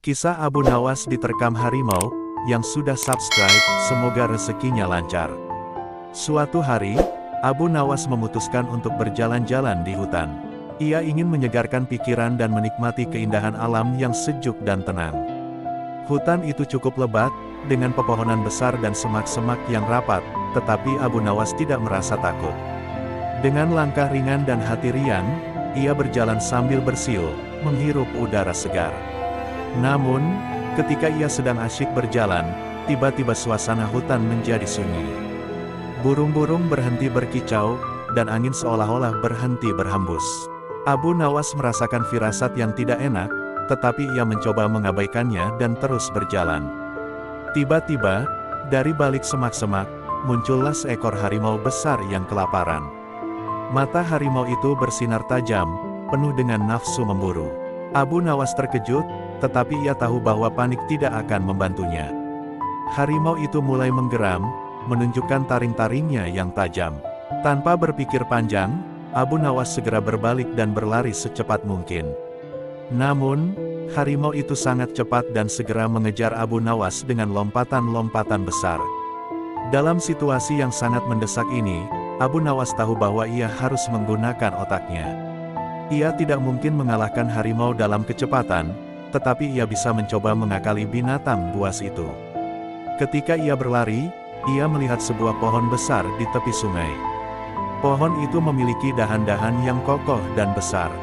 Kisah Abu Nawas diterkam harimau, yang sudah subscribe, semoga rezekinya lancar. Suatu hari, Abu Nawas memutuskan untuk berjalan-jalan di hutan. Ia ingin menyegarkan pikiran dan menikmati keindahan alam yang sejuk dan tenang. Hutan itu cukup lebat, dengan pepohonan besar dan semak-semak yang rapat, tetapi Abu Nawas tidak merasa takut. Dengan langkah ringan dan hati riang, ia berjalan sambil bersiul, menghirup udara segar. Namun, ketika ia sedang asyik berjalan, tiba-tiba suasana hutan menjadi sunyi. Burung-burung berhenti berkicau, dan angin seolah-olah berhenti berhembus. Abu Nawas merasakan firasat yang tidak enak, tetapi ia mencoba mengabaikannya dan terus berjalan. Tiba-tiba, dari balik semak-semak, muncullah seekor harimau besar yang kelaparan. Mata harimau itu bersinar tajam, penuh dengan nafsu memburu. Abu Nawas terkejut, tetapi ia tahu bahwa panik tidak akan membantunya. Harimau itu mulai menggeram, menunjukkan taring-taringnya yang tajam. Tanpa berpikir panjang, Abu Nawas segera berbalik dan berlari secepat mungkin. Namun, harimau itu sangat cepat dan segera mengejar Abu Nawas dengan lompatan-lompatan besar. Dalam situasi yang sangat mendesak ini, Abu Nawas tahu bahwa ia harus menggunakan otaknya. Ia tidak mungkin mengalahkan harimau dalam kecepatan, tetapi ia bisa mencoba mengakali binatang buas itu. Ketika ia berlari, ia melihat sebuah pohon besar di tepi sungai. Pohon itu memiliki dahan-dahan yang kokoh dan besar.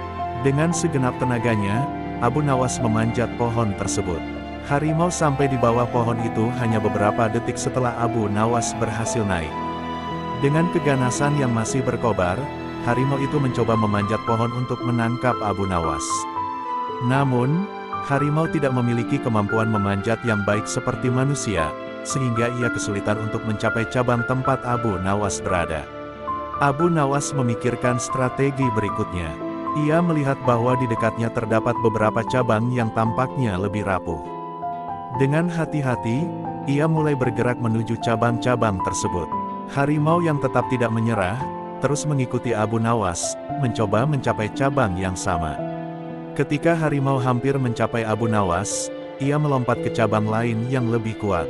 Dengan segenap tenaganya, Abu Nawas memanjat pohon tersebut. Harimau sampai di bawah pohon itu hanya beberapa detik setelah Abu Nawas berhasil naik. Dengan keganasan yang masih berkobar, harimau itu mencoba memanjat pohon untuk menangkap Abu Nawas. Namun, harimau tidak memiliki kemampuan memanjat yang baik seperti manusia, sehingga ia kesulitan untuk mencapai cabang tempat Abu Nawas berada. Abu Nawas memikirkan strategi berikutnya. Ia melihat bahwa di dekatnya terdapat beberapa cabang yang tampaknya lebih rapuh. Dengan hati-hati, ia mulai bergerak menuju cabang-cabang tersebut. Harimau yang tetap tidak menyerah, terus mengikuti Abu Nawas, mencoba mencapai cabang yang sama. Ketika harimau hampir mencapai Abu Nawas, ia melompat ke cabang lain yang lebih kuat.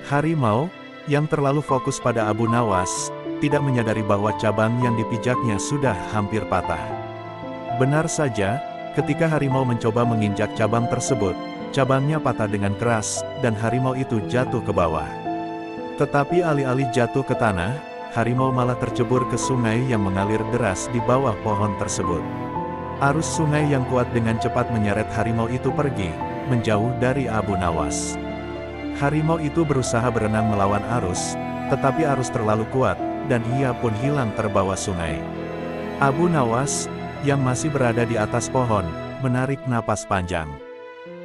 Harimau, yang terlalu fokus pada Abu Nawas, tidak menyadari bahwa cabang yang dipijaknya sudah hampir patah. Benar saja, ketika harimau mencoba menginjak cabang tersebut, cabangnya patah dengan keras, dan harimau itu jatuh ke bawah. Tetapi alih-alih jatuh ke tanah, harimau malah tercebur ke sungai yang mengalir deras di bawah pohon tersebut. Arus sungai yang kuat dengan cepat menyeret harimau itu pergi, menjauh dari Abu Nawas. Harimau itu berusaha berenang melawan arus, tetapi arus terlalu kuat, dan ia pun hilang terbawa sungai. Abu Nawas, yang masih berada di atas pohon, menarik napas panjang.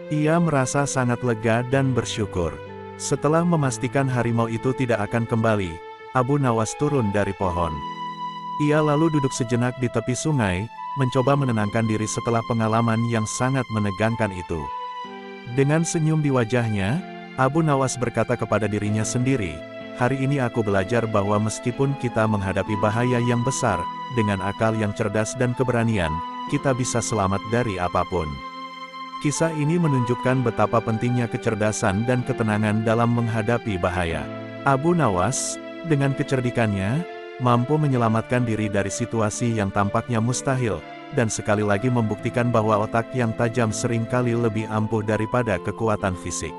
Ia merasa sangat lega dan bersyukur. Setelah memastikan harimau itu tidak akan kembali, Abu Nawas turun dari pohon. Ia lalu duduk sejenak di tepi sungai, mencoba menenangkan diri setelah pengalaman yang sangat menegangkan itu. Dengan senyum di wajahnya, Abu Nawas berkata kepada dirinya sendiri, "Hari ini aku belajar bahwa meskipun kita menghadapi bahaya yang besar, dengan akal yang cerdas dan keberanian, kita bisa selamat dari apapun." Kisah ini menunjukkan betapa pentingnya kecerdasan dan ketenangan dalam menghadapi bahaya. Abu Nawas, dengan kecerdikannya, mampu menyelamatkan diri dari situasi yang tampaknya mustahil, dan sekali lagi membuktikan bahwa otak yang tajam seringkali lebih ampuh daripada kekuatan fisik.